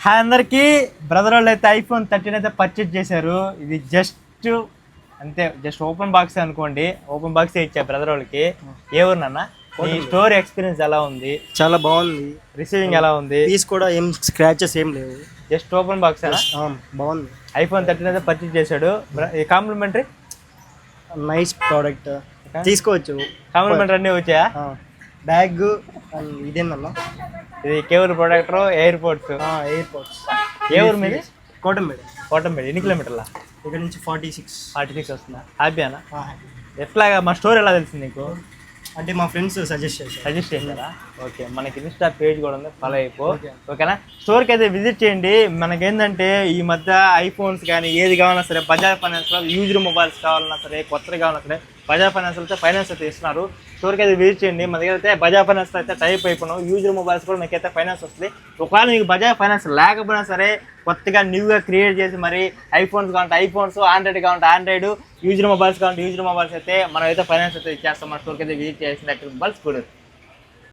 Hi అందరికీ. Brother వాళ్ళు అయితే ఐఫోన్ 13 అయితే పర్చేజ్ చేశారు. ఇది జస్ట్ అంతే, జస్ట్ ఓపెన్ బాక్స్ అనుకోండి. ఓపెన్ బాక్సే ఇచ్చా బ్రదర్ వాళ్ళకి. ఏ ఊరు నాన్న? ఈ స్టోర్ ఎక్స్పీరియన్స్ ఎలా ఉంది? చాలా బాగుంది. రిసీవింగ్ ఎలా ఉంది? పీస్ కూడా ఏం స్క్రాచెస్ ఏం లేవు. జస్ట్ ఓపెన్ బాక్స్ బాగుంది. ఐఫోన్ 13 అయితే పర్చేజ్ చేశాడు. కాంప్లిమెంటరీ నైస్ ప్రోడక్ట్, తీసుకోవచ్చు. కాంప్లిమెంటరీ అన్నీ వచ్చాయా? బ్యాగ్ ఇదేందన్నా, ఇది కేబుల్ ప్రొడక్టర్, ఎయిర్పోర్ట్స్. ఎయిర్పోర్ట్స్. ఏ ఊరు మీది? కోటంబేడి. కోటంబేడి. ఎన్ని కిలోమీటర్లా? ఇక్కడ నుంచి 46 వస్తుందా? హ్యాపీనా? ఎట్లాగా మా స్టోర్ ఎలా తెలిసింది నీకు? అంటే మా ఫ్రెండ్స్ సజెస్ట్ చేశారా? ఓకే, మనకి ఇన్స్టా పేజ్ కూడా ఉంది, ఫాలో అయిపో. ఓకేనా? స్టోర్కి అయితే విజిట్ చేయండి. మనకేంటంటే ఈ మధ్య ఐఫోన్స్ కానీ ఏది కావాలన్నా సరే బజాజ్ ఫైనాన్స్లో, యూజ్డ్ మొబైల్స్ కావాలన్నా సరే, కొత్తగా కావాలన్నా సరే బజాజ్ ఫైనాన్స్ అయితే ఫైనాన్స్ అయితే ఇస్తున్నారు. స్టోర్కి అయితే విజిట్ చేయండి. మన దగ్గర అయితే బజాజ్ ఫైనాన్స్ అయితే టైప్ అయిపోయినాం. యూజ్డ్ మొబైల్స్ కూడా మీకైతే ఫైనాన్స్ వస్తుంది. ఒకవేళ మీకు బజాజ్ ఫైనాన్స్ లేకపోయినా సరే కొత్తగా న్యూగా క్రియేట్ చేసి మరి ఐఫోన్స్ కావాలంటే ఐఫోన్స్, ఆండ్రాయిడ్ కావాలంటే ఆండ్రాయిడ్, యూజ్డ్ మొబైల్స్ కావాలంటే యూజ్డ్ మొబైల్స్ అయితే మనం అయితే ఫైనాన్స్ అయితే ఇచ్చేస్తాం. మన స్టోర్కి అయితే విజిట్ చేసిన మొబైల్స్ కూడా.